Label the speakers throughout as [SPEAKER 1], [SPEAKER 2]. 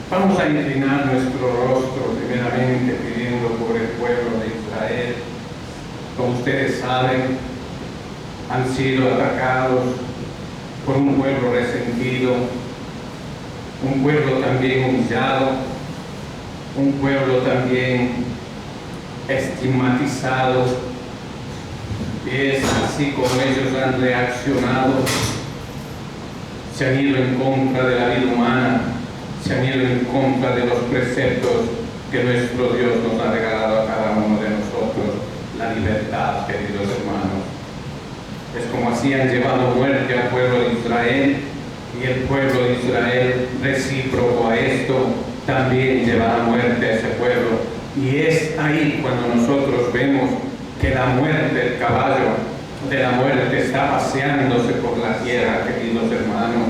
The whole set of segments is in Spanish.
[SPEAKER 1] Vamos a inclinar nuestro rostro primeramente pidiendo por el pueblo de Israel. Como ustedes saben, han sido atacados por un pueblo resentido, un pueblo también humillado, un pueblo también estigmatizado. Y es así como ellos han reaccionado, se han ido en contra de la vida humana, se han ido en contra de los preceptos que nuestro Dios nos ha regalado a cada uno de nosotros, la libertad, queridos hermanos. Es como así han llevado muerte al pueblo de Israel, y el pueblo de Israel, recíproco a esto, también llevará muerte a ese pueblo. Y es ahí cuando nosotros vemos que la muerte, el caballo de la muerte está paseándose por la tierra, queridos hermanos.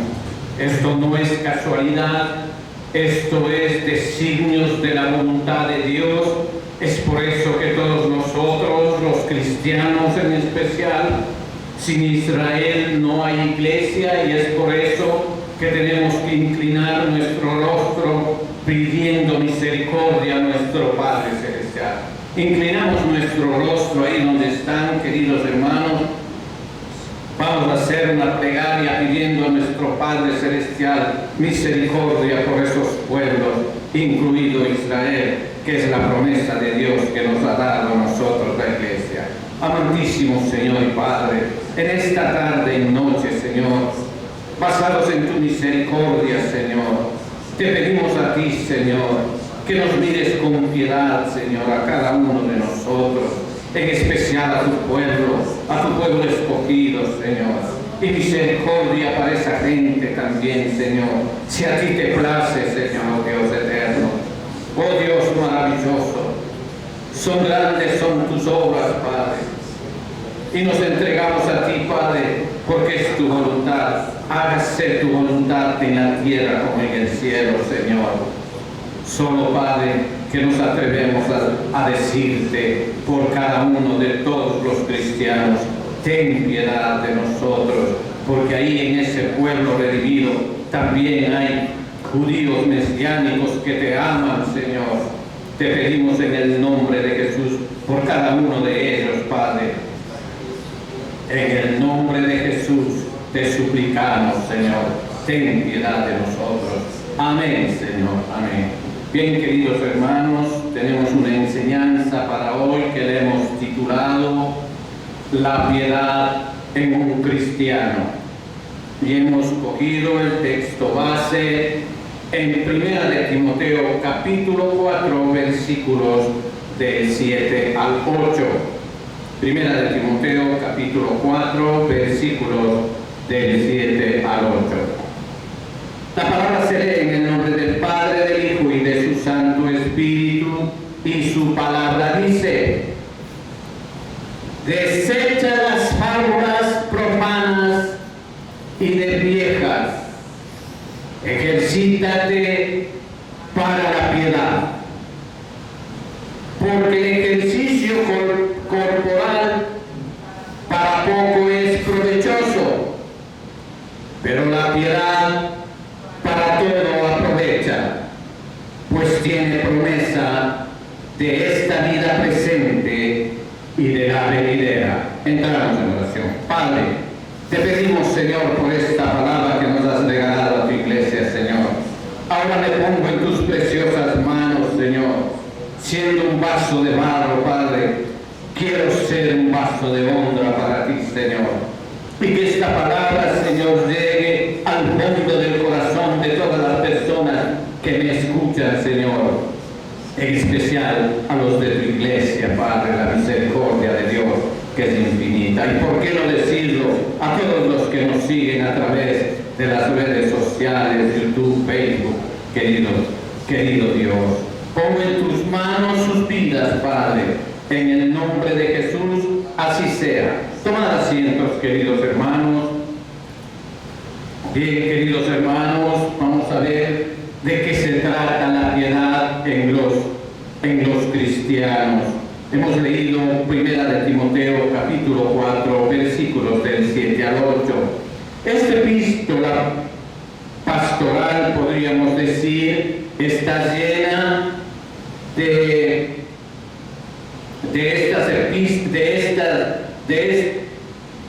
[SPEAKER 1] Esto no es casualidad, esto es designios de la voluntad de Dios. Es por eso que todos nosotros, los cristianos en especial, sin Israel no hay iglesia, y es por eso que tenemos que inclinar nuestro rostro pidiendo misericordia a nuestro Padre Celestial. Inclinamos nuestro rostro ahí donde están, queridos hermanos. Vamos a hacer una plegaria pidiendo a nuestro Padre Celestial misericordia por esos pueblos, incluido Israel, que es la promesa de Dios que nos ha dado a nosotros la iglesia. Amantísimo Señor y Padre, en esta tarde y noche, Señor, basados en tu misericordia, Señor, te pedimos a ti, Señor, que nos mires con piedad, Señor, a cada uno de nosotros, en especial a tu pueblo escogido, Señor. Y misericordia para esa gente también, Señor, si a ti te place, Señor, Dios eterno. Oh Dios maravilloso, son grandes son tus obras, Padre, y nos entregamos a ti, Padre, porque es tu voluntad. Hágase tu voluntad en la tierra como en el cielo, Señor. Solo, Padre, que nos atrevemos a decirte por cada uno de todos los cristianos: ten piedad de nosotros, porque ahí en ese pueblo redimido también hay judíos mesiánicos que te aman, Señor. Te pedimos en el nombre de Jesús por cada uno de ellos, Padre. En el nombre de Jesús te suplicamos, Señor, ten piedad de nosotros. Amén, Señor, amén. Bien, queridos hermanos, tenemos una enseñanza para hoy que le hemos titulado La piedad en un cristiano. Y hemos cogido el texto base en 1 de Timoteo capítulo 4, versículos del 7 al 8. 1 de Timoteo capítulo 4, versículos del 7 al 8. La palabra se lee en el nombre del Padre, del Hijo y de su Santo Espíritu, y su palabra dice: desecha las fábulas profanas y de viejas, ejercítate para la piedad, porque el ejercicio corporal para poco es provechoso, pero la piedad para todo aprovecha, pues tiene promesa de esta vida presente y de la venidera. Entramos en oración. Padre, te pedimos, Señor, por esta palabra que nos has regalado a tu iglesia, Señor. Ahora me pongo en tus preciosas manos, Señor, siendo un vaso de barro, Padre. Quiero ser un vaso de honra para ti, Señor. Y que esta palabra, Señor, llegue al fondo del corazón de todas las personas que me escuchan, Señor. En especial a los de tu iglesia, Padre, la misericordia de Dios que es infinita. Y por qué no decirlo a todos los que nos siguen a través de las redes sociales, YouTube, Facebook, querido Dios. Pongo en tus manos sus vidas, Padre, en el nombre de Jesús, así sea. Tomad asientos, queridos hermanos. Bien, queridos hermanos, vamos a ver de qué se trata la piedad en los cristianos. Hemos leído 1 de Timoteo capítulo 4, versículos del 7 al 8. Esta epístola pastoral, podríamos decir, está llena de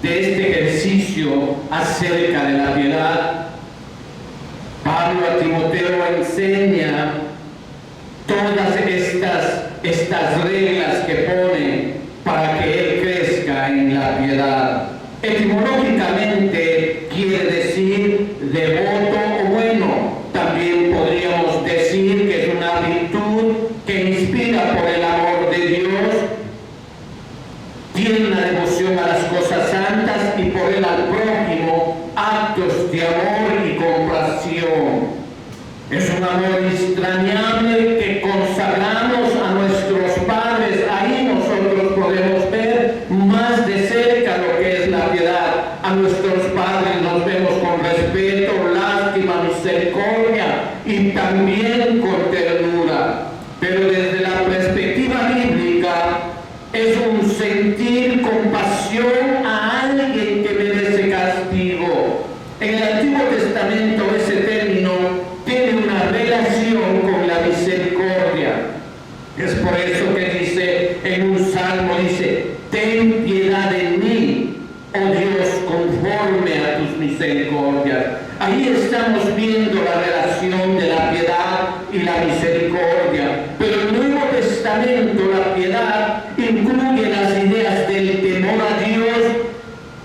[SPEAKER 1] este ejercicio acerca de la piedad. Pablo a Timoteo enseña todas estas reglas que pone para que él crezca en la piedad. Etimológicamente quiere decir devoto o bueno. También podríamos decir que es una virtud que inspira por el amor de Dios, tiene una devoción a las cosas santas y por él al prójimo, actos de amor y compasión. Es un amor entrañable que consagramos a nuestros padres. Ahí nosotros podemos ver más de cerca lo que es la piedad. A nuestros padres los vemos con respeto, lástima, misericordia y también con ternura. Pero desde la perspectiva bíblica es un sentir compasión a alguien que merece castigo. En el Antiguo Testamento ese término tiene una relación con la misericordia. Es por eso que dice en un salmo, dice, ten piedad de mí, oh Dios, conforme a tus misericordias. Ahí estamos viendo la relación de la piedad y la misericordia. Pero el Nuevo Testamento, la piedad, incluye las ideas del temor a Dios,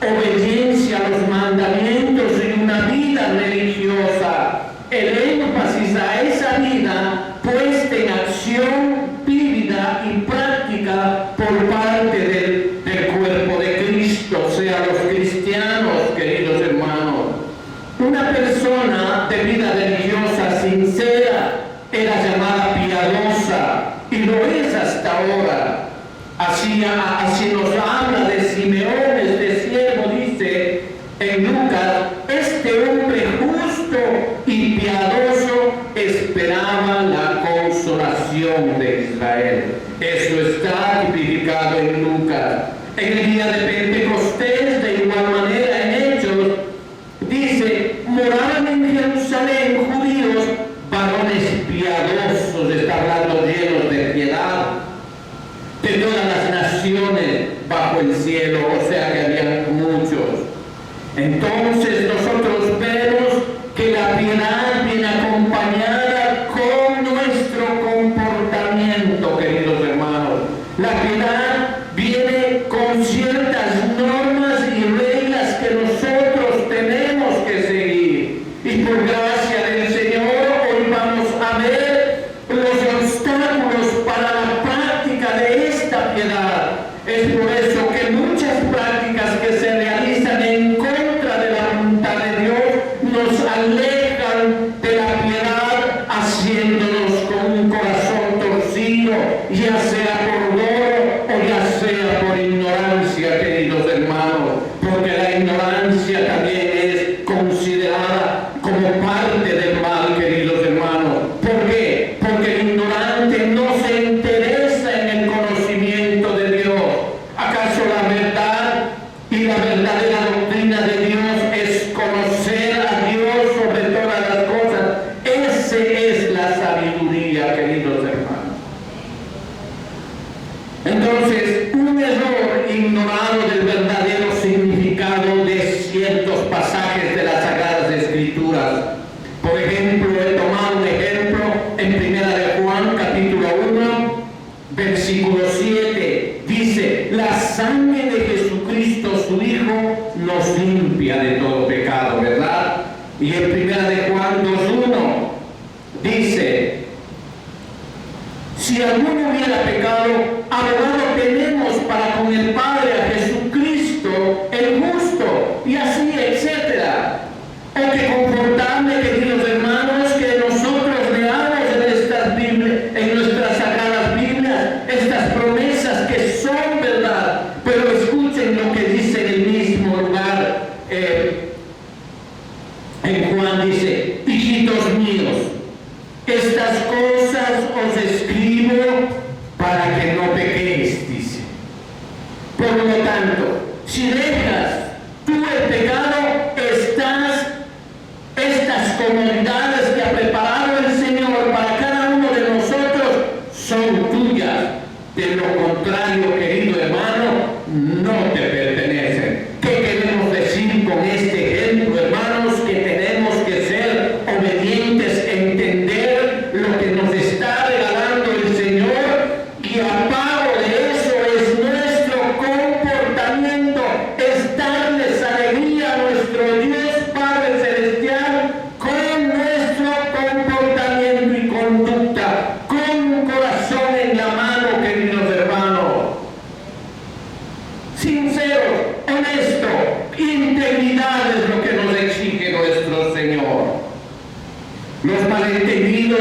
[SPEAKER 1] obediencia a los mandamientos y una vida religiosa. El énfasis a esa vida puesta en acción vívida y práctica por parte del cuerpo de Cristo, o sea, los cristianos, queridos hermanos. Una persona de vida religiosa sincera era llamada piadosa y lo es hasta ahora. Así nos habla de Simeón, este siervo, dice en Lucas, este hombre justo y piadoso esperaba la consolación de Israel. Eso está tipificado en Lucas. En el día de Pentecostés, de igual manera en Hechos, dice, moraban en Jerusalén judíos, varones piadosos, está hablando llenos de piedad, de todas las naciones bajo el cielo, o sea que había muchos. Entonces nosotros vemos que la piedad viene acompañada con nuestro comportamiento, queridos hermanos. La piedad viene con ciertas normas y reglas que nosotros tenemos que seguir. Y por gracia del Señor, hoy vamos a ver los obstáculos para la práctica de esta piedad. Es por eso que muchas prácticas que se realizan en contra de la voluntad de Dios nos alejan de la piedad, haciéndonos con un corazón torcido, ya sea por dolor o ya sea por ignorancia, queridos hermanos, porque la ignorancia también es considerada como parte del mal, queridos hermanos. ¿Por qué? Porque el ignorante no se interesa en el conocimiento de Dios. ¿Acaso la verdad y la verdadera doctrina de Dios es conocer a Dios sobre todas las cosas? Esa es la sabiduría, queridos hermanos. Entonces, un error ignorado del verdadero significado de ciertos pasajes de las Sagradas Escrituras. Por ejemplo, he tomado un ejemplo en 1 de Juan, capítulo 1, versículo 7. Dice, la sangre de Jesucristo, su Hijo, nos limpia de todo pecado, ¿verdad? Y en 1 de Juan 2.1 dice, si alguno hubiera pecado, abogado tenemos para con el Padre a Jesucristo, el justo, y así, etcétera. O que confortable, queridos hermanos, que nosotros leamos en nuestras sagradas Biblias, estas promesas que son verdad. Pero escuchen lo que dice en el mismo lugar. En Juan dice, hijitos míos, estas cosas os escribo Por lo tanto, si dejas tú el pecado, estas comodidades que ha preparado el Señor para cada uno de nosotros son tuyas. De lo contrario, querido hermano, no te pertenecen. ¿Qué queremos decir con este ejemplo, hermanos? Que tenemos que ser obedientes, entender lo que nos está regalando el Señor, y a pago de eso es nuestro comportamiento, es darles alegría a nuestro Dios Padre Celestial con nuestro comportamiento y conducta, con un corazón en la mano, queridos hermanos. Sincero, honesto, integridad es lo que nos exige nuestro Señor. Los malentendidos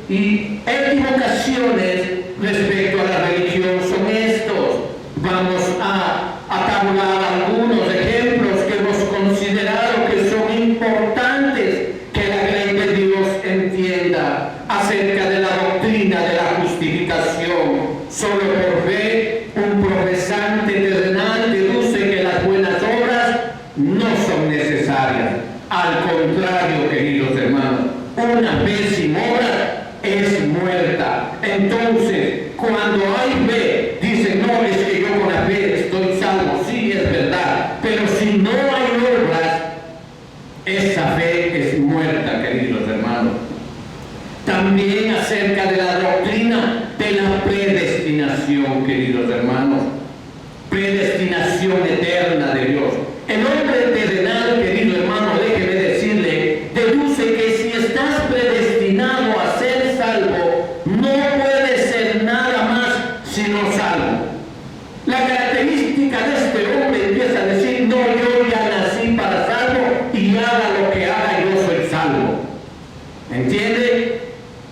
[SPEAKER 1] y equivocaciones respecto a la religión son estos. Vamos a tabular algunos ejemplos que hemos considerado que son importantes que la Grey de Dios entienda acerca de la doctrina de la justificación. Solo por fe, un profesante terrenal deduce que las buenas obras no son necesarias. Al contrario, queridos hermanos, una fe sin obras es muerta. Entonces, cuando hay fe, dicen, no, es que yo con la fe estoy salvo. Sí, es verdad, pero si no hay obras, esa fe es muerta, queridos hermanos. También acerca de la doctrina de la predestinación, queridos hermanos, predestinación eterna de Dios. El hombre terrenal, querido hermano, déjeme decirle, deduce que si estás predestinado a ser salvo, no puedes ser nada más sino salvo. La característica de este hombre empieza a decir, no, yo ya nací para salvo y haga lo que haga, yo soy salvo. ¿Entiende?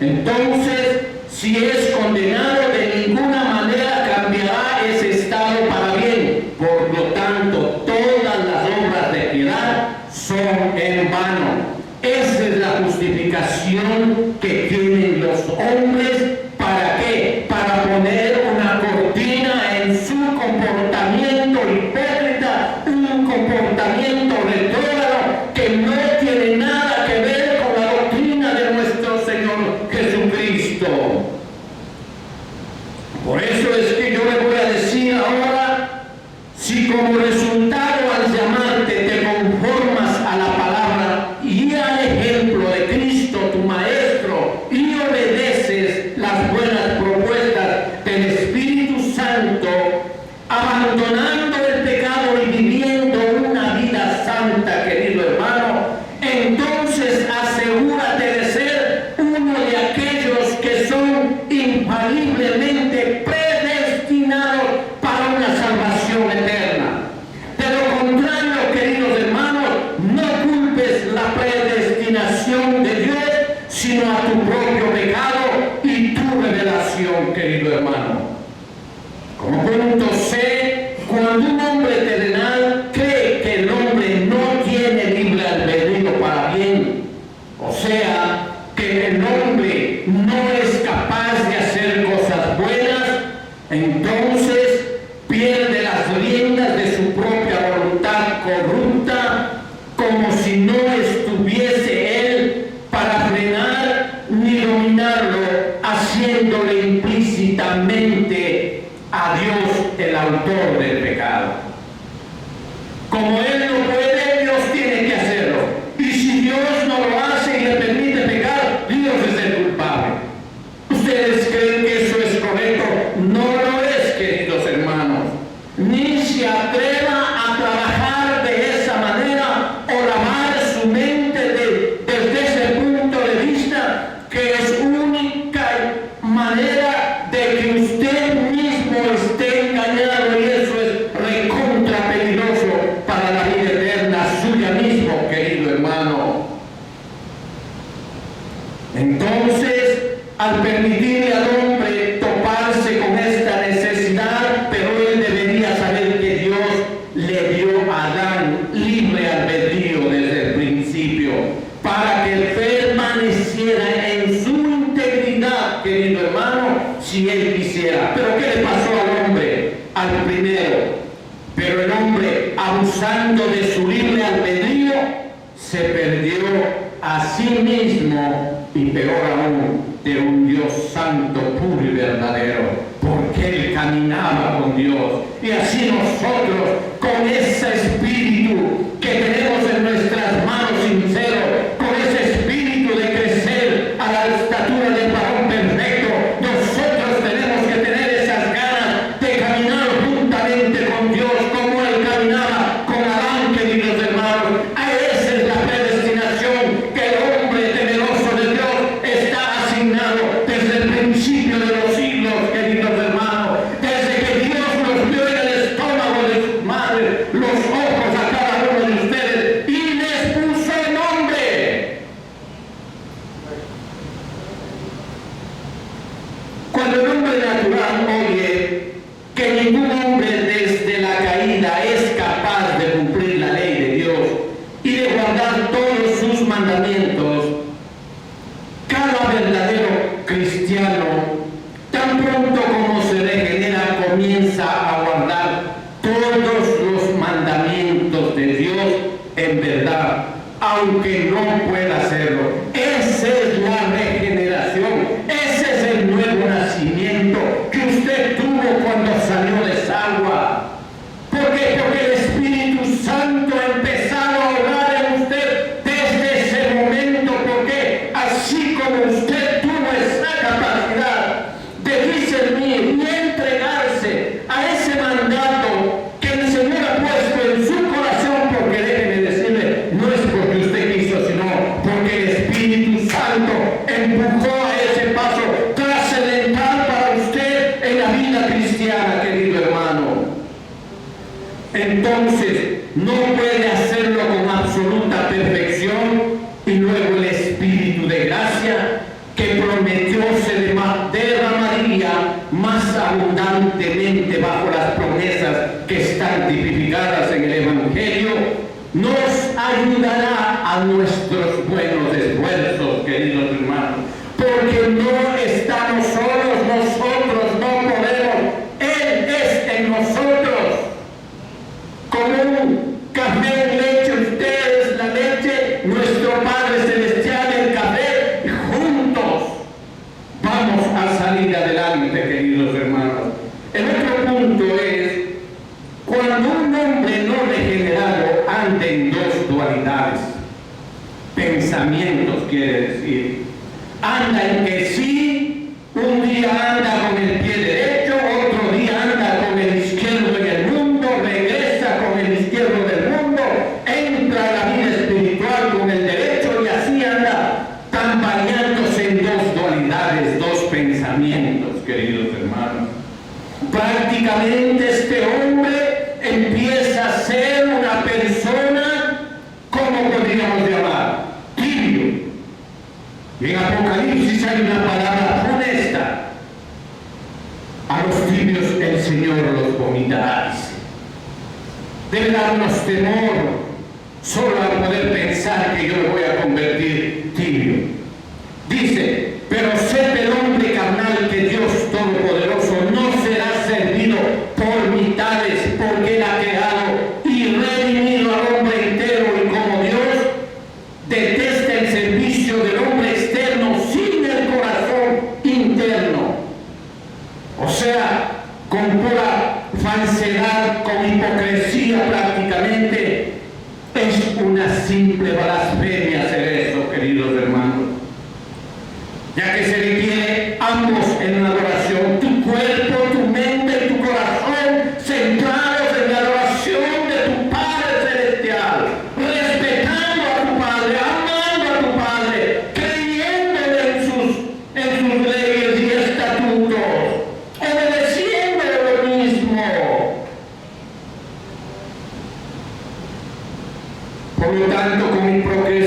[SPEAKER 1] Entonces, si es condenado, de ninguna manera cambiará ese estado para bien. Por lo tanto, todas las obras de piedad son en vano. Esa es la justificación que tienen los hombres. ¿Para qué? Para poner una cortina en su comportamiento hipócrita, un comportamiento retrógrado que no tiene nada que ver con la doctrina de nuestro Señor Jesucristo. Por eso es que yo le voy a decir ahora, si como resultado al llamarte te conformas a la palabra y al ejemplo de Cristo, tu Maestro, y obedeces las buenas propuestas del Espíritu Santo, abandonando el pecado y viviendo una vida santa, querido hermano, entonces asegúrate de ser uno de aquellos que son infaliblemente predestinados para una salvación eterna. De lo contrario, queridos hermanos, no culpes la predestinación de Dios, sino a tu propio pecado y tu revelación, querido hermano. Como punto C, cuando un hombre terrenal cree que el hombre no tiene libre albedrío para bien, o sea, que el hombre no es capaz de hacer cosas buenas, entonces pierde las riendas de su propia voluntad corrupta, como si no estuviese él para frenar ni dominarlo, haciéndole implícitamente a Dios el autor del pecado. Como él no puede, Dios tiene que hacerlo. Y si Dios no lo hace y le permite pecar, Dios es el culpable. ¿Ustedes creen que eso es correcto? No lo es, queridos hermanos. Ni se atreva a trabajar de esa manera o lavar su mente desde ese punto de vista, que es única manera de que usted mismo esté engañado, y eso es recontra peligroso para la vida eterna suya mismo, querido hermano. Entonces, al permitirle al hombre toparse con esta necesidad, pero él debería saber que Dios le dio a Adán libre albedrío desde el principio, para que él permaneciera en su integridad, querido hermano, si él quisiera. Pero ¿qué le pasó al hombre?
[SPEAKER 2] al primero. Pero el hombre, abusando de su libre albedrío, se perdió a sí mismo y peor aún, de un Dios santo, puro y verdadero, porque él caminaba con Dios. Y así nosotros, con ese espíritu que tenemos en nuestras manos sincero, con ese espíritu de crecer a la estatura del varón perfecto, nosotros tenemos que tener esas ganas de caminar juntamente con Dios, como él caminaba con Adán, queridos hermanos. A esa es la predestinación que el hombre temeroso de Dios está asignado desde el principio de los siglos, queridos hermanos. Desde que Dios nos vio en el estómago de sus madres, los ojos a cada uno de ustedes y les puso el nombre. Cuando el hombre natural oye que ningún hombre desde la caída es capaz de cumplir la ley de Dios y de guardar todos sus mandamientos, cada verdadero cristiano, tan pronto como se regenera, comienza a guardar todos los mandamientos de Dios en verdad, aunque no pueda hacerlo. Esa es la regeneración, ese es el nuevo nacimiento que usted tuvo cuando salió de esa agua. ¿Por qué? Porque el Espíritu Santo ha empezado a obrar en usted desde ese momento, porque así como usted tuvo esa capacidad de discernir y entregarse a ese mandato que el Señor ha puesto en su corazón, porque déjeme decirle, no es porque usted quiso, sino porque el Espíritu Santo empujó a ese paso trascendental para usted en la vida cristiana, querido hermano. Entonces no puede hacerlo con absoluta perfección y luego el Espíritu de gracia que prometió se derramaría más abundantemente bajo las promesas que están tipificadas en el Evangelio, nos ayudará a nuestros buenos esfuerzos, queridos hermanos, porque no estamos solos, nosotros no podemos, Él es en nosotros. Como un café en leche, ustedes la leche, nuestro Padre Celestial el café, y juntos vamos a salir adelante, queridos hermanos. El otro punto es, cuando un hombre no regenerado anda en dos dualidades, pensamientos quiere decir, anda en que sí, un día anda con el pie derecho, otro día anda con el izquierdo en el mundo, regresa con el izquierdo del mundo, entra a la vida espiritual con el derecho y así anda tambaleándose en dos dualidades, dos pensamientos, queridos hermanos. Prácticamente este hombre empieza a ser una persona, ¿cómo podríamos llamar? Tibio. En Apocalipsis hay una palabra honesta. A los tibios el Señor los vomitará, dice. Debe darnos temor solo al poder pensar que yo me voy a convertir tibio. Dice, pero sed el hombre carnal que Dios Todopoderoso no será servido por mitades, porque Él ha creado y redimido al hombre entero, y como Dios detesta el servicio del hombre externo sin el corazón interno. O sea, con pura falsedad, con hipocresía prácticamente, es una simple blasfemia hacer eso, queridos hermanos. Ya que se requiere ambos en la adoración, tu cuerpo, tu mente y tu corazón centrados en la adoración de tu Padre Celestial, respetando a tu Padre, amando a tu Padre, creyéndole en sus leyes y estatutos, obedeciéndole lo mismo. Por lo tanto, con hipocresía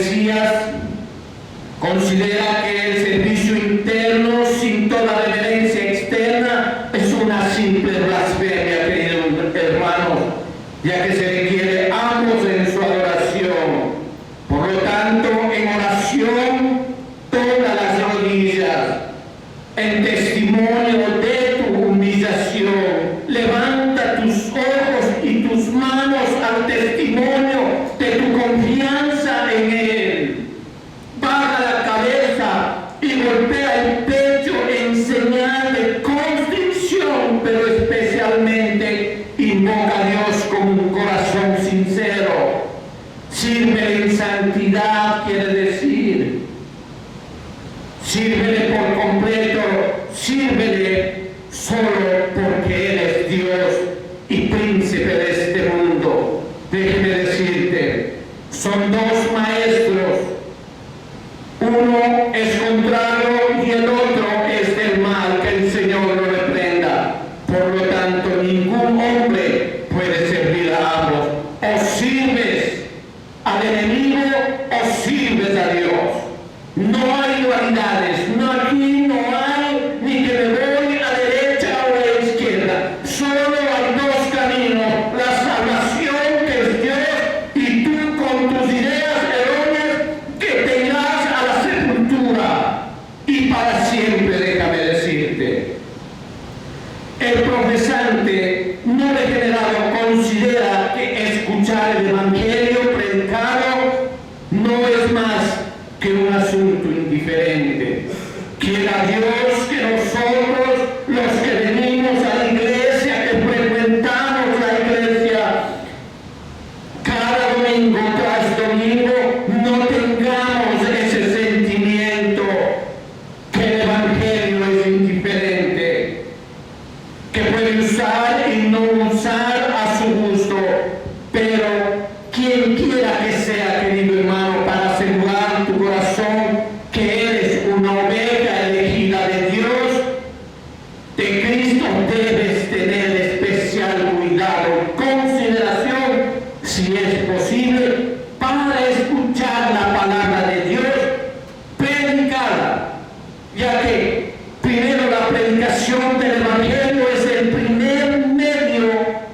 [SPEAKER 2] El profesante no degenerado considera que escuchar el Evangelio predicado no es más que un asunto indiferente. Quiera Dios que nosotros, los que venimos a la iglesia, que frecuentamos la iglesia cada domingo tras domingo, no tengamos ese sentimiento que el Evangelio es indiferente, que puede usar y no usar a su gusto, pero quien quiera que sea, querido hermano, para asegurar tu corazón que eres una oveja elegida de Dios, de Cristo, debes tener especial cuidado, consideración, si es posible, para escuchar la palabra de Dios predicada, ya que primero la predicación del Evangelio es el primer medio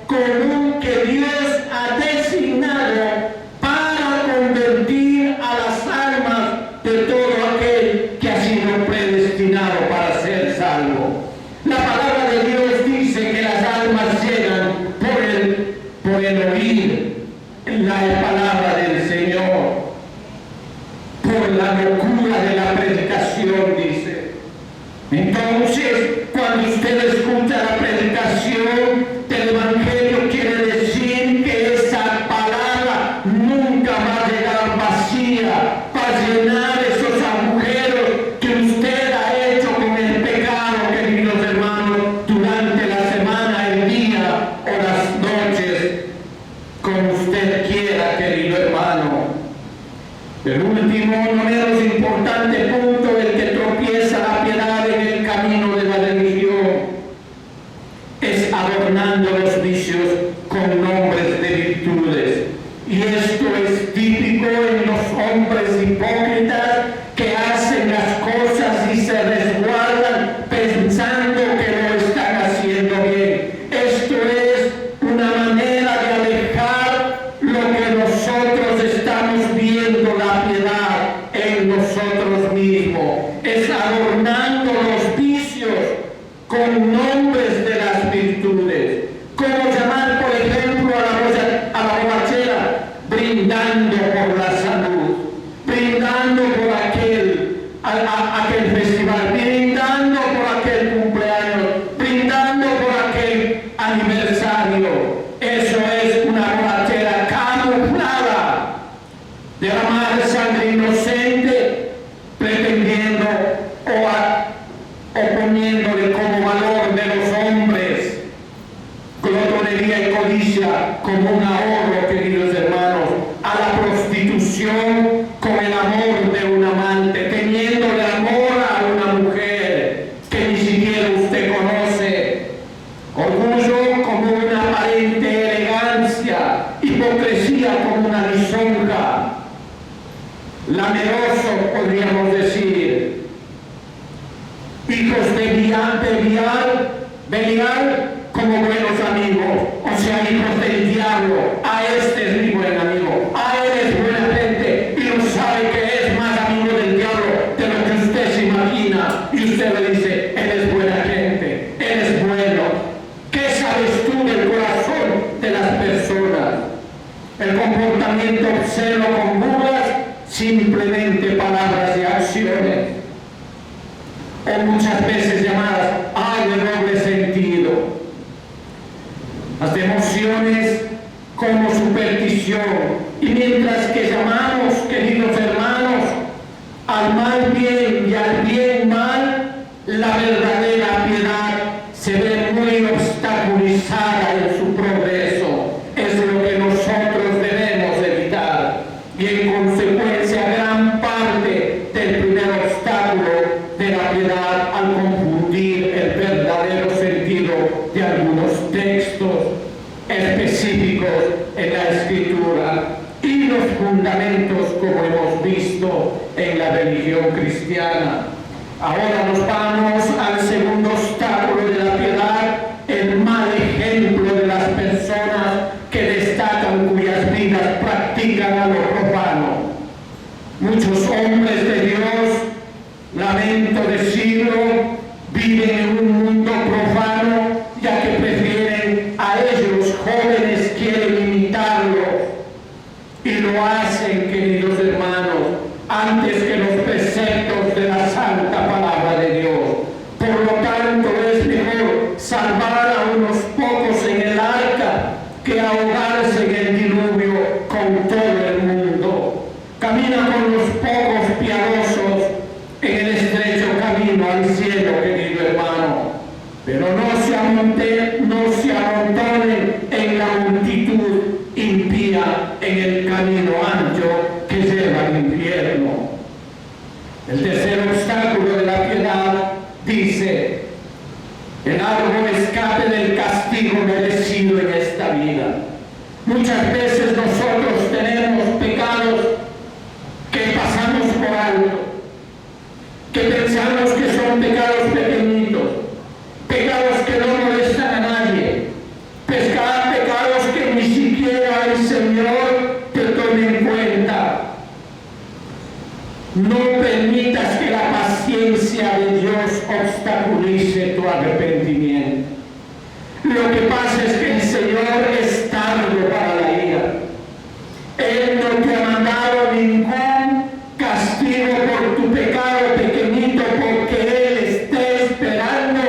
[SPEAKER 2] común que Dios ha designado para convertir a las almas de todo aquel que ha sido predestinado para ser salvo. La palabra de Dios dice que las almas llegan por el oír la palabra del Señor, por la locura de la predicación, dice. Entonces, cuando usted escucha la predicación del Evangelio, quiere decir que esa palabra nunca va a llegar vacía para llenar esos agujeros que usted ha hecho con el pecado, queridos hermanos, durante la semana, el día o las noches, como usted quiera, querido hermano. El último, no menos importante punto, el que tropieza la piedad en el camino de la religión, es adornando los vicios con nombres de virtudes. Y esto es típico en los hombres hipócritas que hacen las cosas y se resguardan pensando que lo están haciendo bien. Esto es una manera de alejar lo que nosotros estamos viendo, la piedad en nosotros mismos. Es adornando los vicios con nombres de las virtudes. Como llamar, por ejemplo, a la borrachera, brindando por la salud, brindando por aquel festival, brindando por aquel cumpleaños, brindando por aquel aniversario. Eso es una borrachera camuflada, derramar sangre inocente, pretendiendo o poniéndole como valor de los hombres glotonería y codicia como un ahorro, queridos hermanos, a la prostitución con el amor de un amante, teniéndole amor a una mujer que ni siquiera usted conoce, orgullo como una aparente elegancia, hipocresía como una lisonja, lameroso podríamos decir, hijos de Belial como buenos amigos, o sea, hijos del diablo. A este es mi buen amigo, a él es buena gente y no sabe que es más amigo del diablo de lo que usted se imagina, y usted le dice, él es buena gente, él es bueno. ¿Qué sabes tú del corazón de las personas? El comportamiento obsceno con burlas, simplemente palabras y acciones, o muchas veces llamadas de doble sentido. Las emociones como superstición. Y mientras que llamamos, queridos hermanos, al mal bien y al bien mal, la verdadera piedad se ve muy obstaculizada en su progreso. Es lo que nosotros debemos evitar. Y en consecuencia, gran parte del primer obstáculo de la piedad al confundir el verdadero sentido de algunos textos específicos en la Escritura y los fundamentos, como hemos visto en la religión cristiana. Ahora nos vamos al segundo obstáculo de la piedad, el mal ejemplo de las personas que destacan, cuyas vidas practican a lo profano. Muchos hombres de Dios, lamento decirlo, viven en un mundo profano y que ahogarse en el diluvio con todo el mundo. Camina con los pocos piadosos en el estrecho camino al cielo, querido hermano. Pero no se amontonen en la multitud impía en el camino ancho que lleva al infierno. El tercer obstáculo de la piedad dice: el largo escape del castigo merecido en esta vida. Muchas veces nosotros tenemos pecados que pasamos por alto, que pensamos que son pecados pequeñitos, pecados que no molestan a nadie, pecados que ni siquiera el Señor te tome en cuenta. No permitas que la paciencia de Dios obstaculice tu arrepentimiento. Lo que pasa es que el Señor es tardo para la ira. Él no te ha mandado ningún castigo por tu pecado pequeñito, porque Él está esperando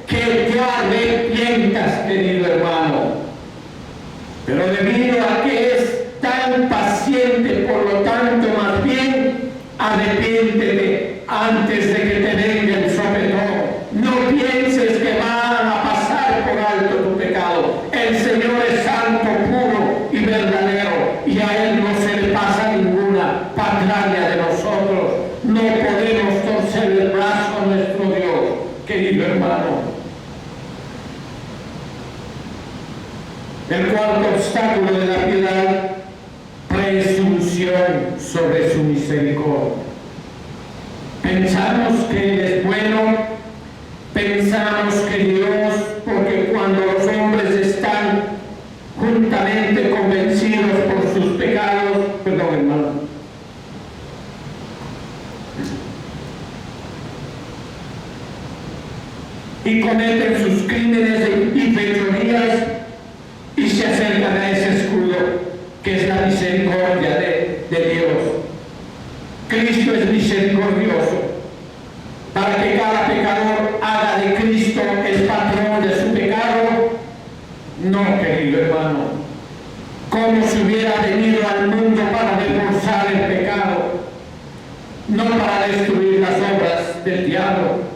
[SPEAKER 2] que te arrepientas, querido hermano. Pero debido a que es tan paciente, por lo tanto, más bien, arrepiéntete antes de que te venga el sopetón. No pienses que van a pasar por alto tu pecado. El Señor es santo, puro y verdadero, y a Él no se le pasa ninguna patraña de nosotros. No podemos torcer el brazo a nuestro Dios, querido hermano. El cuarto obstáculo de la piedad: presunción sobre su misericordia. Pensamos que Él es bueno, pensamos que Dios, porque cuando los hombres están juntamente convencidos por sus pecados, perdón hermano, y cometen sus crímenes y fechorías y se acercan a ese escudo que es la misericordia de Dios. Cristo es misericordioso para que cada pecador haga de Cristo el patrón de su pecado. No, querido hermano, como si hubiera venido al mundo para reforzar el pecado, no para destruir las obras del diablo.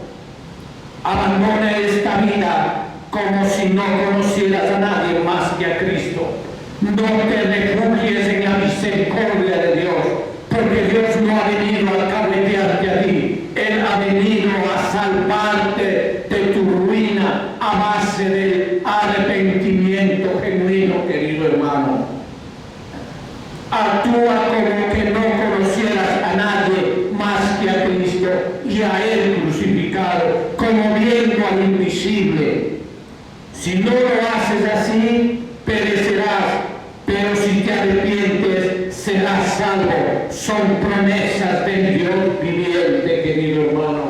[SPEAKER 2] Abandona esta vida como si no conocieras a nadie más que a Cristo. No te refugies en la misericordia de Dios, porque Dios no ha venido a cabretearte a ti. Él ha venido a salvarte de tu ruina a base del arrepentimiento genuino, querido hermano. Actúa como que no conocieras a nadie más que a Cristo y a Él crucificado, como viendo al invisible. Si no lo haces así, perecerás, pero si te arrepientes, serás salvo. Son promesas del Dios viviente, querido hermano.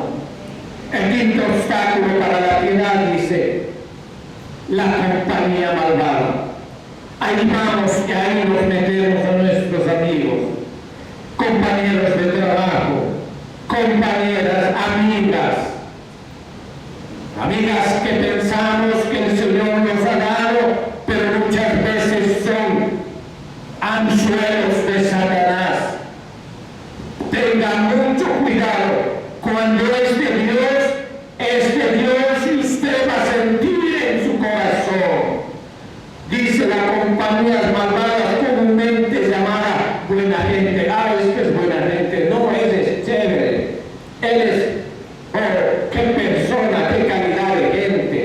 [SPEAKER 2] El quinto obstáculo para la piedad dice: la compañía malvada. Ahí vamos, que ahí nos metemos a nuestros amigos, compañeros de trabajo, compañeras, amigas que pensamos que el Señor nos ha dado, pero muchas veces son anzuelos de Satanás. Tengan mucho cuidado. Cuando es de Dios y usted va a sentir en su corazón. Dice la compañía malvada, comúnmente llamada buena gente. Ah, es que es buena gente. No, él es chévere. Él es, oh, qué persona, qué calidad de gente.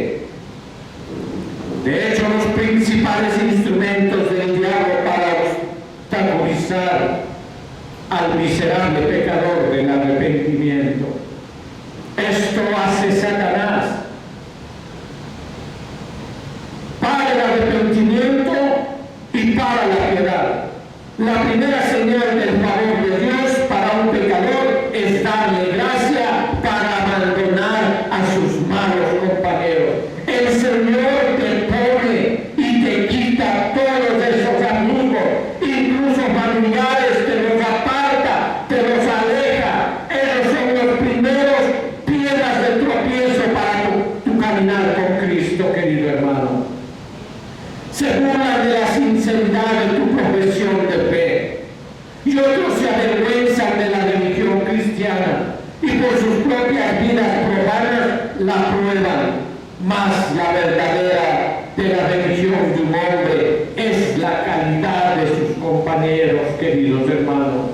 [SPEAKER 2] De hecho, los principales instrumentos del diablo para obstaculizar al miserable pecador del arrepentimiento. Esto hace Satanás. Para el arrepentimiento y para la piedad. La primera señal del favor de Dios para un pecador es darle gracia para abandonar a sus malos compañeros. El Señor te pone y te quita todos esos amigos, incluso familiares, te los aparta, te los aleja. Esos son los primeros piedras de tropiezo para tu caminar con Cristo, querido hermano. se burlan de la sinceridad de tu profesión de fe. Y otros se avergüenzan de la religión cristiana y por sus propias vidas profanas la prueban. Mas la verdadera de la religión de un hombre es la calidad de sus compañeros, queridos hermanos.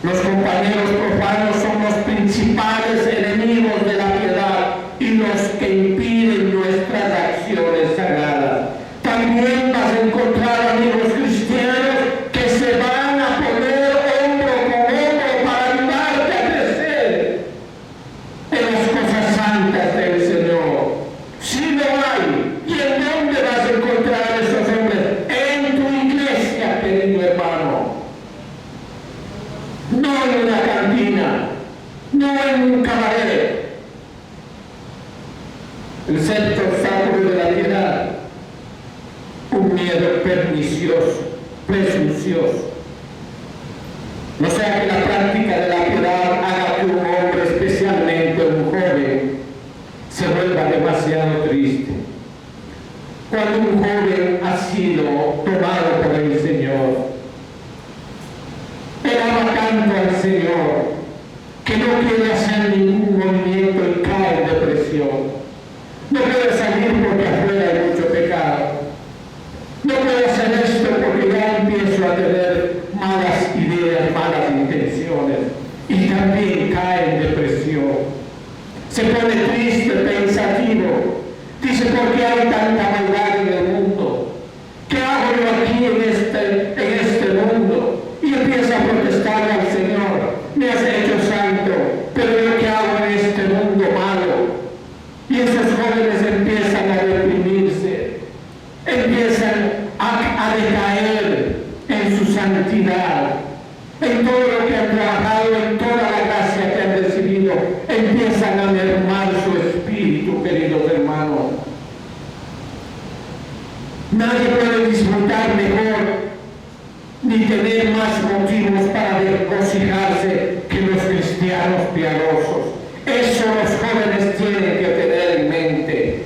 [SPEAKER 2] Los compañeros profanos son los principales enemigos de la piedad y los que impiden nuestras acciones sagradas. También vas a encontrar amigos cristianos que se van a poner hombro con hombro para ayudarte a crecer en las cosas santas del Señor. Si lo hay, ¿y en dónde vas a encontrar a esos hombres? En tu iglesia, querido hermano. No en una cantina, no en un cabaret. El sexto obstáculo de la piedad, un miedo pernicioso, presuncioso. No sea que la práctica de la piedad haga que un hombre, especialmente un joven, se vuelva demasiado triste. Cuando un joven ha sido tomado por el Señor, él ama tanto al Señor que no quiere hacer ningún movimiento y cae en depresión. No puede salir porque afuera hay mucho pecado. No puedo hacer esto porque ya empiezo a tener malas ideas, malas intenciones y también cae en depresión. Se pone triste, pensativo. Dice, ¿por qué hay tanta maldad en el mundo? ¿Qué hago yo aquí en este mundo? Y empieza a protestar al Señor. Me has hecho santo, pero yo qué hago en este mundo malo. Y esos jóvenes empiezan a deprimirse, empiezan a decaer en su santidad, en todo lo que han trabajado, en toda la gracia que han recibido, empiezan a mermar su espíritu, queridos hermanos. Nadie puede disfrutar mejor ni tener más motivos para regocijarse que los cristianos piadosos. Eso los jóvenes tienen que tener en mente.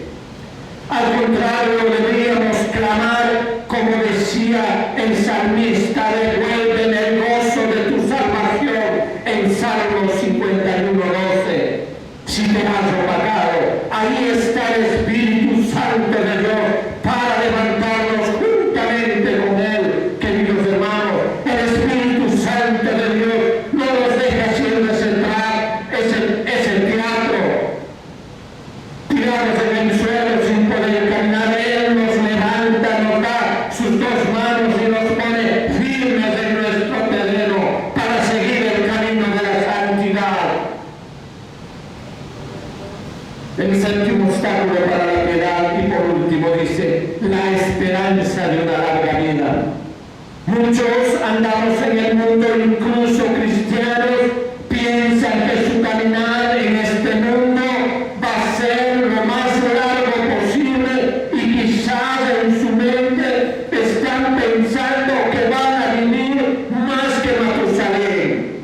[SPEAKER 2] Al contrario, deberíamos clamar, como decía el salmista, devuélveme el gozo de tu salvación, en Salmo 51:12. Si te has opacado, ahí está el Espíritu Santo de Dios para levantarnos juntamente con Él, queridos hermanos. El Espíritu Santo de Dios no nos deja siempre centrar ese teatro, tirados en el suelo sin poder caminar. Él nos levanta, nos da sus dos manos y nos pone firmes en nuestro terreno para seguir el camino de la santidad. El séptimo obstáculo para la piedad, y por último, dice la esperanza de una larga vida. Muchos andamos en el mundo, incluso cristianos, piensan que su caminar en este mundo va a ser lo más largo posible y quizás en su mente están pensando que van a vivir más que Matusalén.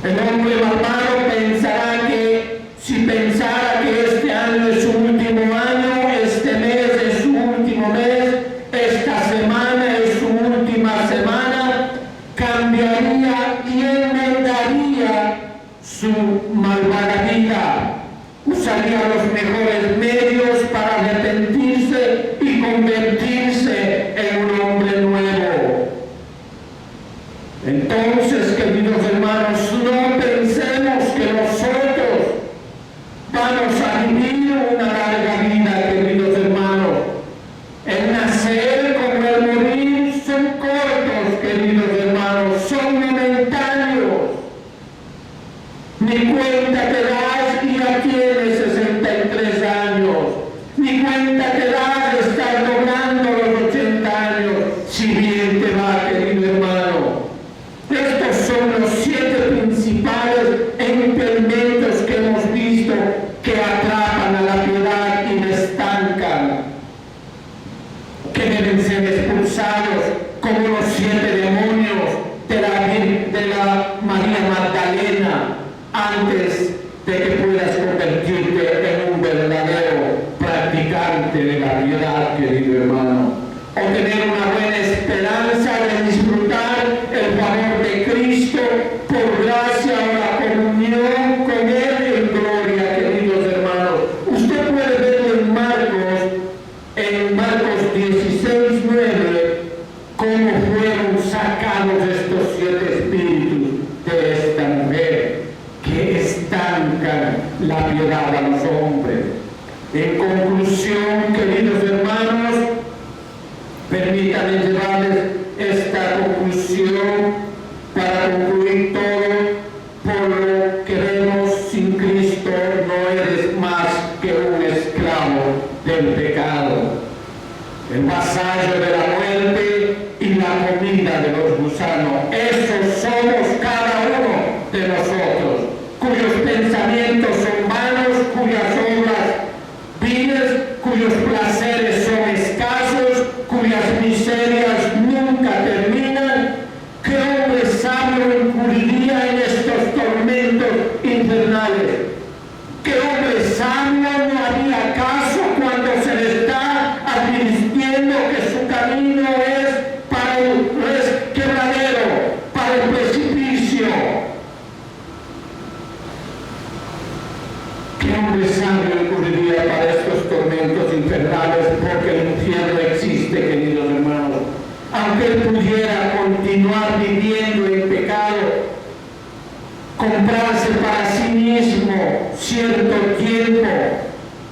[SPEAKER 2] El hombre malvado pensará que si pensara que este año es su último año, este mes es su último mes, esta semana es su última semana, cambiaría y enmendaría su malvada vida. Usaría los mejores medios para arrepentirse y convertirse en un hombre nuevo. Entonces, queridos hermanos, no pensemos que nosotros vamos a vivir una larga vida, queridos hermanos. El nacer como el morir son cortos, queridos hermanos, son momentáneos. Ni cuenta te das y ya tienes 63 años. Ni cuenta te das, estás logrando los 80 años, si bien te va, querido hermano. Estos son los 7 principales impedimentos que hemos visto que atrapan a piedad, querido hermano, o tener una buena esperanza de disfrutar el favor de Cristo por gracia o la comunión con Él en gloria, queridos hermanos. Usted puede ver en Marcos 16:9, cómo fueron sacados estos 7 espíritus de esta mujer que estancan la piedad a los hombres. En conclusión, queridos hermanos, permítanme llevarles esta conclusión para concluir todo. Por lo que vemos, sin Cristo no eres más que un esclavo del pecado, el vasallo de la muerte y la comida de los gusanos. Esos somos cada uno de nosotros, cuyos pensamientos son vanos, cuyas obras viles, cuyos placeres son escasos, cuyas miserias nunca terminan. ¿Qué hombre sabio incurriría en estos tormentos infernales? ¿Qué hombre sabio no haría caso cuando se le está advirtiendo que su camino es para el resquebradero, para el precipicio? ¿Qué hombre sabio incurriría para estos tormentos infernales? Porque el infierno existe, queridos hermanos. Aunque él pudiera continuar viviendo en pecado, comprarse para sí mismo cierto tiempo,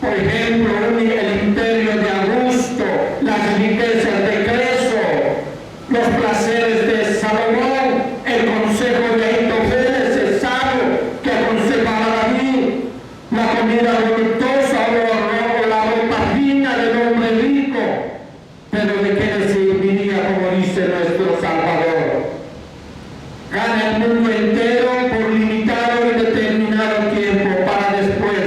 [SPEAKER 2] por ejemplo, el imperio de Augusto, las riquezas de Creso, los placeres de Salomón, el consejo de Ahitofeles, el sabio que aconsejaba a David, la comida voluptuosa o la ropa fina del hombre rico. Pero ¿de qué le serviría, como dice nuestro Salvador? Gana el mundo entero por limitado y determinado tiempo para después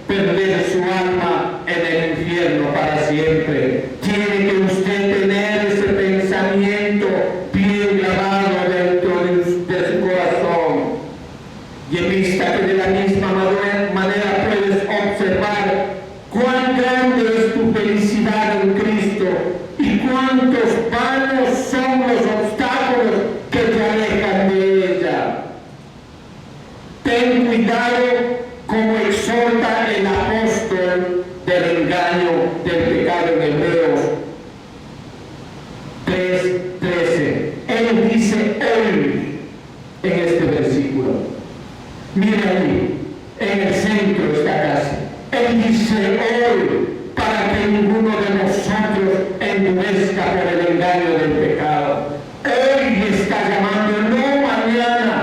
[SPEAKER 2] perder su alma en el infierno para siempre. Tiene que usted tener ese pensamiento bien grabado dentro de su corazón. Y en vista que de la misma manera puedes observar cuán grande es tu felicidad en Cristo y cuántos vanos son los obstáculos que te alejan de ella. Ten cuidado, como exhorta el apóstol, del engaño del pecado en Hebreos 3:13. Él dice hoy en este versículo. Mira ahí, en el centro está casi. Él dice hoy, para que ninguno de nosotros endurezca por el engaño del pecado. Hoy está llamando, no mañana,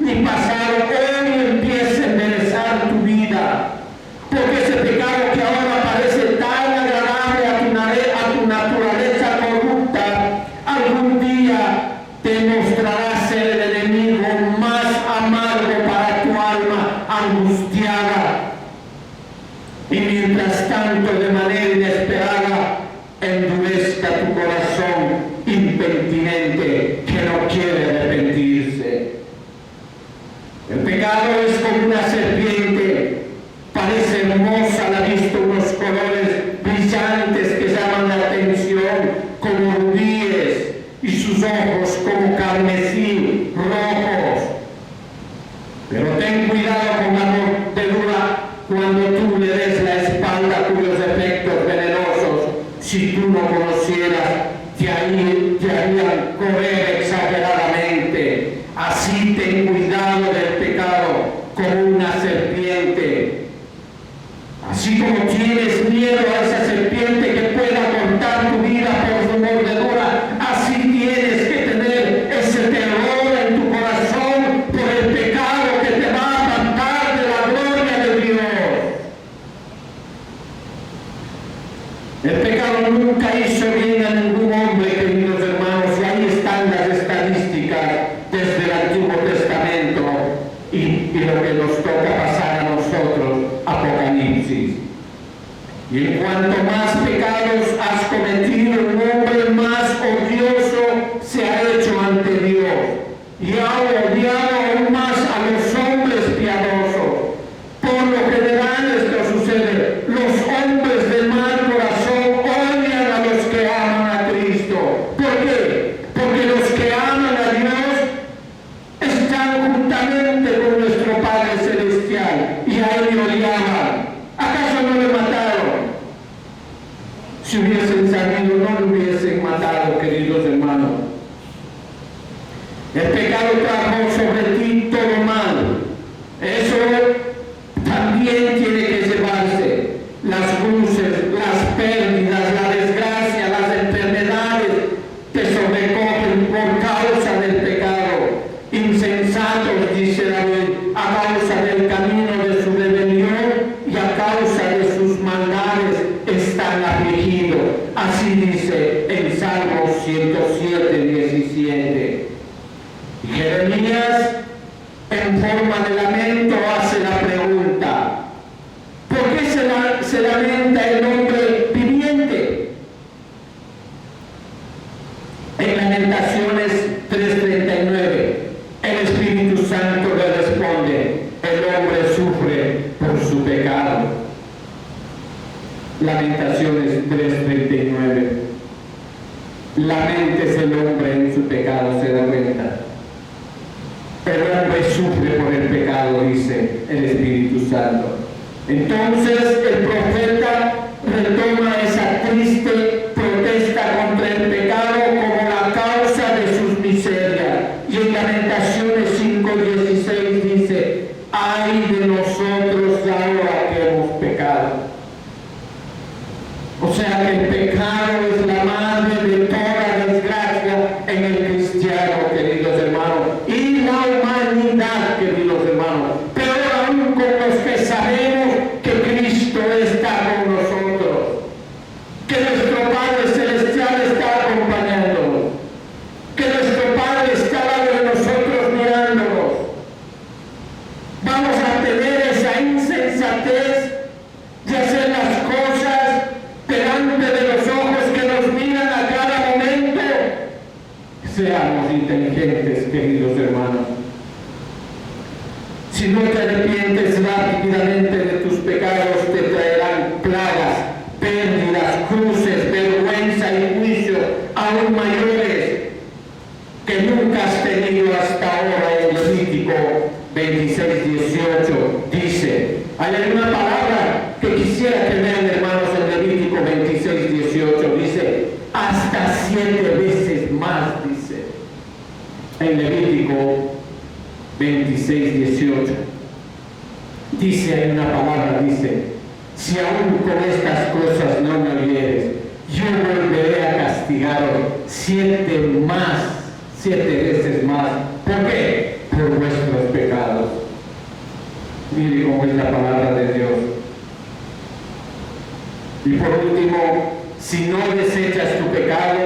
[SPEAKER 2] ni pasado. Hoy empieza a enderezar tu vida. Porque ese pecado que ahora parece tan agradable a tu naturaleza corrupta, algún día te mostrará ser el enemigo más amargo para tu alma angustiada. Y mientras tanto, de manera inesperada, endurezca tu corazón impenitente que no quiere arrepentirse. El pecado es como una serpiente. Parece hermosa a la vista, unos colores brillantes que llaman la atención, como rubíes, y sus ojos como carmesí rojos. Pero ten cuidado con la mordedura cuando tú le des la espalda, cuyos efectos venenosos, si tú no conocieras, te harían correr exageradamente. Así ten cuidado del pecado como una serpiente. Así como tienes miedo a esa serpiente que pueda cortar tu vida por su mordedura, así tienes que tener ese terror en tu corazón por el pecado que te va a apartar de la gloria de Dios. El pecado nunca hizo bien a ningún hombre, queridos hermanos, y ahí están las estadísticas desde el Antiguo Testamento y lo que nos toca pasar a nosotros, Apocalipsis. Y en cuanto más pecados has cometido, un hombre más odioso se ha hecho ante Dios y ha odiado aún más a los hombres piadosos. Por lo general esto sucede. Los hombres de mal corazón odian Si hubiesen sabido, no lo hubiesen matado, queridos hermanos. El pecado trajo sobre ti todo mal. Eso también tiene que llevarse. Las cruces, las pérdidas, la desgracia, las enfermedades te sobrecogen por causa del pecado. Insensatos, dice David, a causa del camino de su rebelión y a causa de sus maldades están afligidos. Así dice en Salmos 107, 17. Jeremías, en forma de lamento, hace la pregunta: ¿por qué se lamenta el hombre viviente? En Lamentaciones 3:39, el Espíritu Santo le responde: el hombre sufre por su pecado. Lamentaciones 3:39. Laméntese el hombre en su pecado, se da cuenta. El hombre sufre por el pecado, dice el Espíritu Santo. Entonces el profeta retoma esa triste protesta contra el pecado como la causa de sus miserias. Y en Lamentaciones 5:16 dice: ay de nosotros ahora que hemos pecado. O sea que el pecado es la madre de toda desgracia en el cristiano, queridos hermanos, y la humanidad, queridos hermanos. Pero aún con los que sabemos que Cristo está con nosotros, que nuestro Padre Celestial está acompañándonos, que nuestro Padre está al lado de nosotros mirándonos, vamos a tener esa insensatez de hacer las cosas delante de los ojos que nos miran a cada momento. Seamos inteligentes, queridos hermanos. Si no te arrepientes rápidamente de tus pecados, te traerán plagas, pérdidas, cruces, vergüenza y juicio aún mayores que nunca has tenido hasta ahora. En Levítico 26:18 dice, hay una palabra que quisiera que vean, hermanos, en Levítico 26:18 dice: hasta 7 veces más, dice en Levítico 26:18. Dice, hay una palabra, dice: si aún con estas cosas no me oyes, yo volveré a castigaros 7 veces más. ¿Por qué? Por vuestros pecados. Mire cómo es la palabra de Dios. Y por último, si no desechas tu pecado,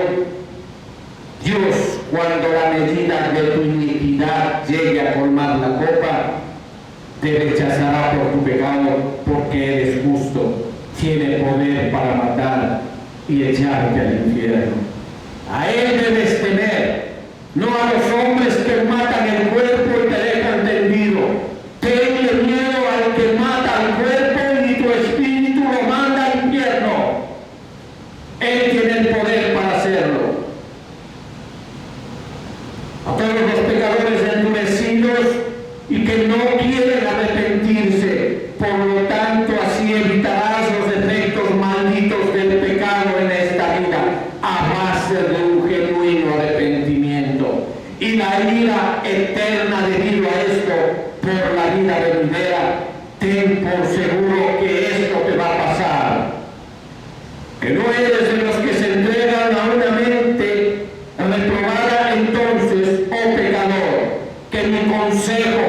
[SPEAKER 2] Dios, cuando la medida de tu iniquidad llegue a colmar la copa, te rechazará por tu pecado, porque eres justo, tiene poder para matar y echarte al infierno. A Él debes temer, no a los hombres que matan el cuerpo y te dejan tendido. Tenle miedo al que mata al cuerpo y tu espíritu lo manda al infierno. Él tiene el poder para hacerlo. A todos los pecadores endurecidos y que no quieren arrepentirse, por lo tanto así evitarás los efectos malditos del pecado en esta vida, a base de un genuino arrepentimiento. Y la ira eterna debido a esto, por la vida venidera, ten por seguro que esto te va a pasar. Que no eres de los que se entregan a una mente reprobada. Entonces, oh pecador, que mi consejo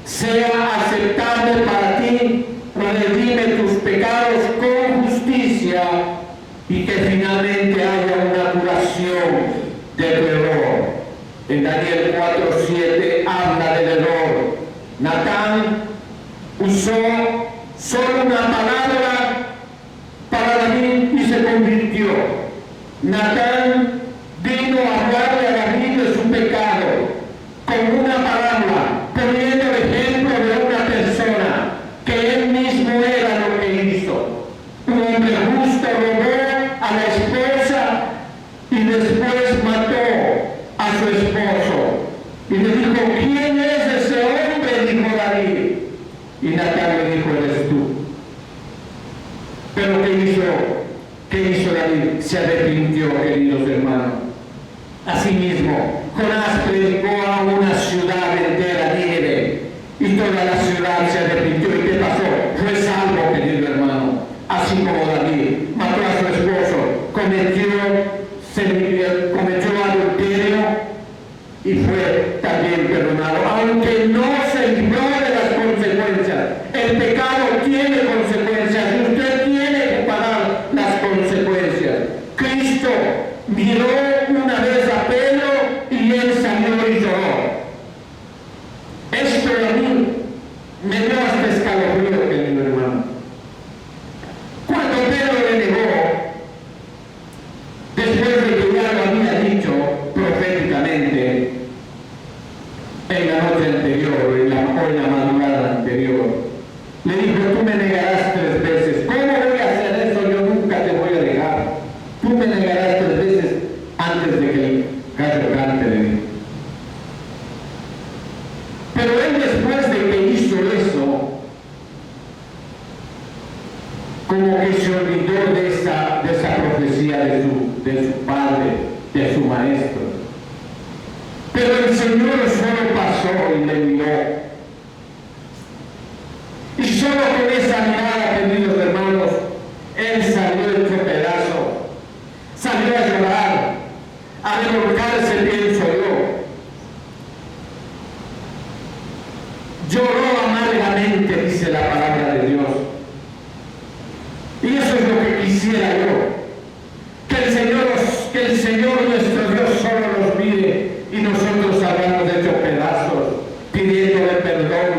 [SPEAKER 2] sea aceptable para ti, redime tus pecados con justicia y que finalmente haya una curación de tu error. En Daniel 4:7 habla del error. Natán usó solo una palabra para David y se convirtió. Natán vino a hablarle a David de su pecado con una palabra, poniendo el ejemplo de una persona que él mismo era lo que hizo. Un hombre justo robó a la esposa y después mató a su esposo. Y le dijo: ¿quién es ese hombre?, dijo David. Y Natán le dijo: eres tú. Pero ¿qué hizo? ¿Qué hizo David? Se arrepintió, queridos hermanos. Asimismo, Jonás predicó a una ciudad entera, Nínive, y toda la ciudad se arrepintió. ¿Y qué pasó? Fue salvo, querido hermano. Así como David mató a su esposo, cometió adulterio y fue también perdonado, aunque no se libró de las consecuencias. El pecado tiene consecuencias y usted tiene que pagar las consecuencias. Cristo miró una vez a Pedro y él salió y lloró. Esto a mí me dio hasta escalofrío, querido hermano. Cuando Pedro le negó, después de que ya lo había dicho proféticamente en la noche anterior o en la madrugada anterior, le dijo: tú me negarás 3 veces. ¿Cómo voy a hacer eso? Yo nunca te voy a dejar. Tú me negarás 3 veces antes de que el gallo cante, le dijo. Pero él, después de que hizo eso, como que se olvidó de esa profecía de su padre, de su maestro. Pero el Señor solo pasó y le miró. Y solo con esa mirada, queridos hermanos, él salió hecho pedazo. Salió a llorar, a revolcarse, pienso yo. Lloró amargamente, dice la palabra de Dios. Y eso es lo que quisiera yo. Que el Señor nuestro Dios solo nos mire y nosotros salgamos hechos pedazos, pidiéndole perdón,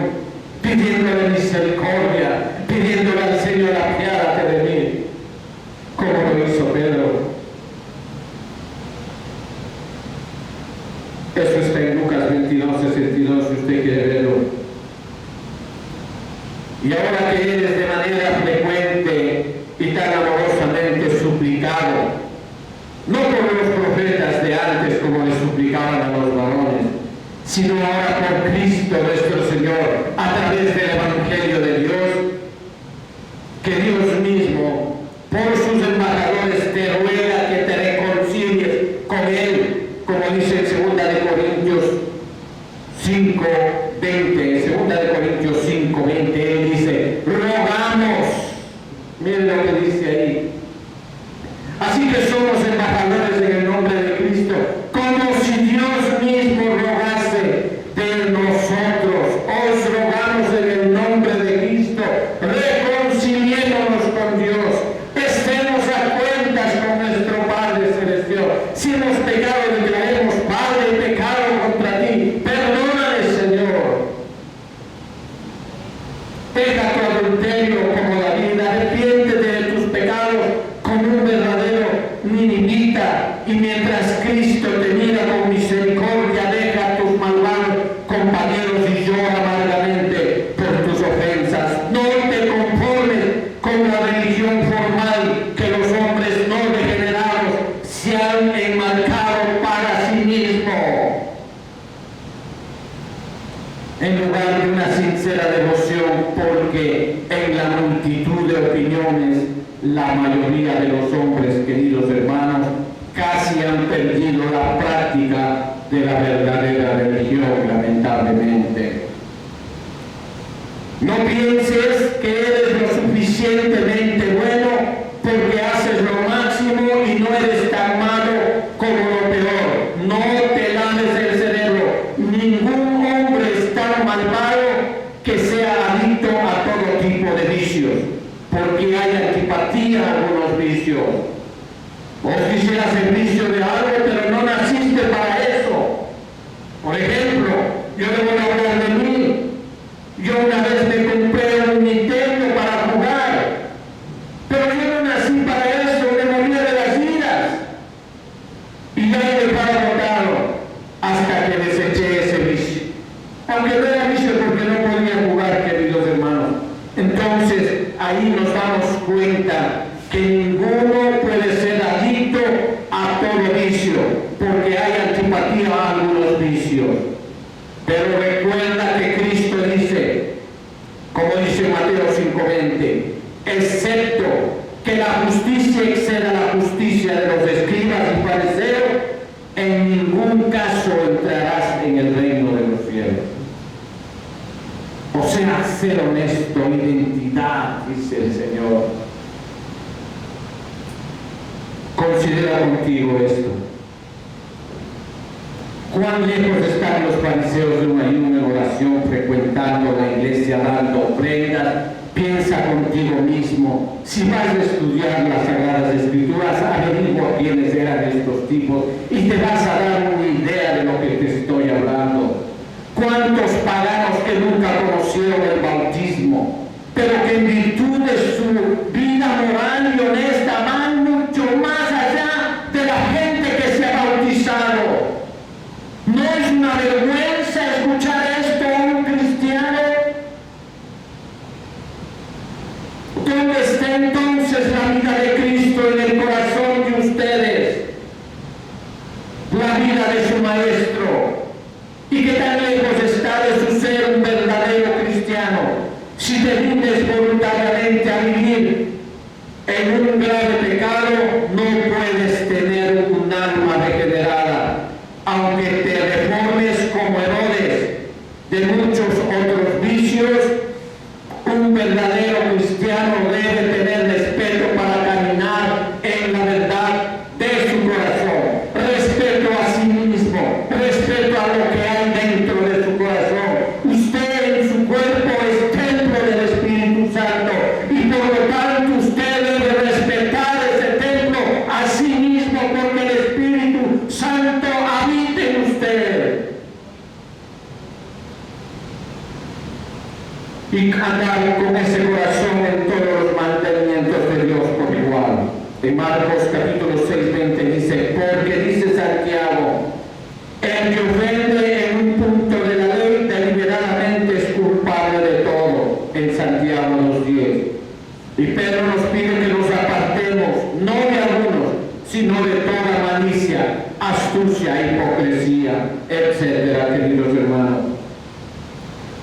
[SPEAKER 2] pidiéndole misericordia, pidiéndole al Señor: apiádate de mí, como lo hizo Pedro. Eso está en Lucas 22:62, si usted quiere verlo. Y ahora que eres de manera frecuente y tan amorosamente suplicado, no por los profetas de antes como les suplicaban a los varones, sino ahora por Cristo nuestro Señor, a través del Evangelio de Dios, que Dios mismo, por sus embajadores, te ruega que te reconcilies con Él, como dice en 2 de Corintios 5:20, 2 de Corintios 5:20, Él dice: rogamos. Miren lo que dice ahí. Así que somos embajadores en el nombre de Cristo, como si Dios mismo rogase de nosotros. Os rogamos en el nombre de Cristo, reconciliémonos con Dios, estemos a cuentas con nuestro Padre Celestial. Si hemos pecado, le diremos: Padre, he pecado contra ti, perdóname, Señor. Deja tu adulterio como David, arrepiéntete de tus pecados como un verdadero ninivita, y mientras Cristo te mira con misericordia, deja a tus malvados compañeros y llora amargamente por tus ofensas. No te conformes con la religión formal que los hombres no degenerados se han enmarcado para sí mismos. En lugar de una sincera devoción, porque en la multitud de opiniones, la mayoría de los hombres, queridos hermanos, casi han perdido la práctica de la verdadera religión, lamentablemente. No pienses que eres lo suficientemente bueno porque haces lo máximo y no eres tan malo como lo peor. No te laves el cerebro. Ningún hombre es tan malvado que sea adicto a todo tipo de vicios, porque hay antipatía a algunos vicios. Vos quisieras el vicio de algo, pero no naciste para eso. Por ejemplo, yo le voy a hablar de mí. Yo una vez me compré un Nintendo para jugar, pero yo no nací para eso, me moría de las iras. Y ya me dejaba botado hasta que deseché ese vicio. Aunque no era vicio porque no podía jugar, queridos hermanos. Entonces, ahí nos damos cuenta que ninguno puede ser adicto a todo vicio, porque hay antipatía a algunos vicios. Pero recuerda que Cristo dice, como dice Mateo 5:20, excepto que la justicia exceda la justicia de los escribas y fariseos, en ningún caso entrarás en el reino de los cielos. O sea, ser honesto, identidad, dice el Señor. Considera contigo esto. ¿Cuán lejos están los fariseos de un ayuno en oración, frecuentando la iglesia, dando ofrendas? Piensa contigo mismo. Si vas a estudiar las Sagradas Escrituras, averigua quiénes eran estos tipos y te vas a dar una idea de lo que te estoy hablando. ¿Cuántos paganos que nunca conocieron el bautismo, pero que en virtud de su vida moral y honesta van mucho más allá de la gente que se ha bautizado? ¿No es una vergüenza escuchar esto a un cristiano? ¿Dónde está entonces la vida de Cristo en el corazón de ustedes? La vida de su Maestro. ¿Y qué tan lejos está de su ser un verdadero cristiano? Si te rindes voluntariamente a vivir en un grave pecado, no puedes tener un alma regenerada, aunque te reformes como Herodes de muchos otros vicios. Un verdadero cristiano debe tener respeto para caminar en la verdad de su corazón, respeto a sí mismo, respeto a lo que hay dentro de su corazón. Usted en su cuerpo es templo del Espíritu Santo y por lo tanto usted debe respetar ese templo a sí mismo, porque el Espíritu Santo habita en usted. Y andar con ese corazón en todos los mandamientos de Dios por igual. En Marcos capítulo 6:20 dice, porque dice Santiago, el que ofende en un punto de la ley deliberadamente es culpable de todo, en Santiago 2:10. Y Pedro nos pide que nos apartemos, no de algunos, sino de toda malicia, astucia, hipocresía, etcétera, queridos hermanos.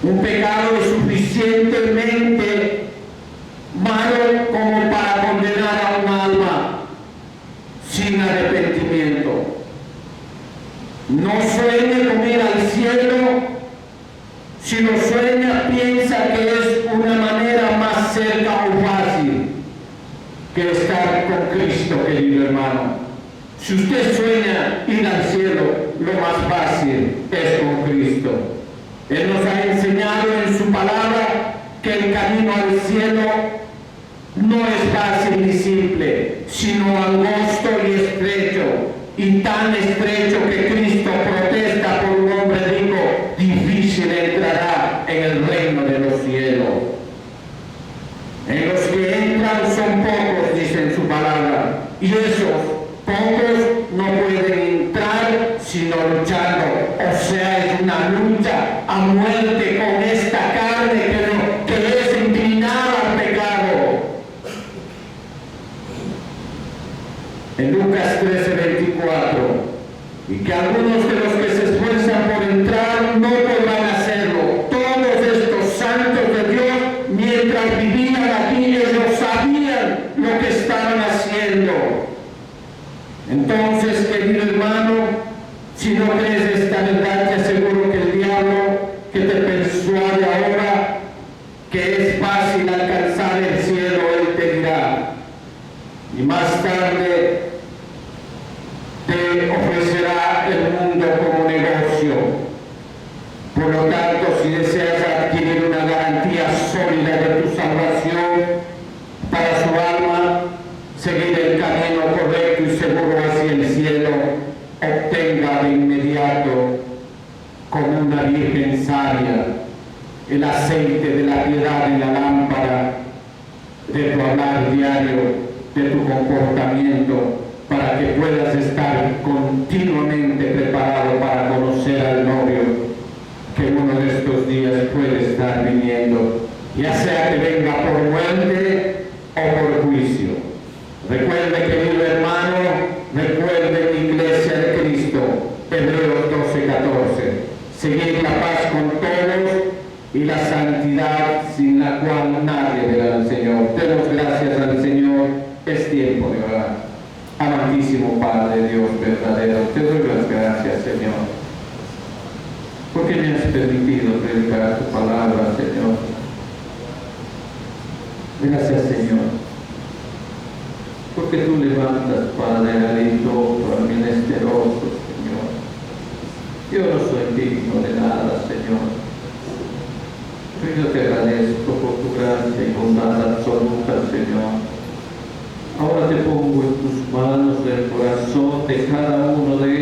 [SPEAKER 2] Un pecado es suficientemente malo como para condenar a un alma sin arrepentimiento. No sueñe con ir al cielo. Si lo sueña, piensa que es una manera más cerca o fácil que estar con Cristo, querido hermano. Si usted sueña ir al cielo, lo más fácil es con Cristo. Él nos ha enseñado en su palabra que el camino al cielo no es fácil ni simple, sino angosto y estrecho, y tan estrecho que Cristo protesta por un hombre rico, difícil entrará en el reino de los cielos. En los que entran son pocos, dice en su palabra, y esos pocos no pueden entrar sino luchando. O sea, es una lucha a muerte con esta carne que es inclinada al pecado. En Lucas 13:24, y que algunos de los que se esfuerzan por entrar no podrán hacerlo. Todos estos santos de Dios, mientras vivían aquí, ellos sabían lo que estaban haciendo. Entonces, querido hermano, si no crees esta verdad, te aseguro que el diablo que te persuade ahora que es fácil alcanzar el cielo, él te dirá, y más tarde te ofrecerá el mundo como negocio. Por lo tanto, si deseas adquirir una garantía sólida de tu salvación para su alma, seguir el camino correcto y seguro hacia el cielo, obtenga de inmediato, como una virgen sabia, el aceite de la piedad en la lámpara de tu hablar diario, de tu comportamiento, para que puedas estar continuamente preparado para conocer al novio que uno de estos días puede estar viniendo, ya sea que venga por muerte o por juicio. Recuerde, querido hermano, recuerde, iglesia de Cristo, Hebreos 12:14, seguir la paz con todos y la santidad sin la cual nadie verá al Señor. Demos gracias al Señor
[SPEAKER 1] Es tiempo de orar. Amantísimo Padre, Dios verdadero, te doy las gracias, Señor, porque me has permitido predicar tu palabra, Señor. Gracias, Señor, porque tú levantas, Padre, al indocto, al menesteroso, Señor. Yo no soy digno de nada, Señor, pero yo te agradezco por tu gracia y bondad absoluta, Señor. Ahora te pongo en tus manos el corazón de cada uno de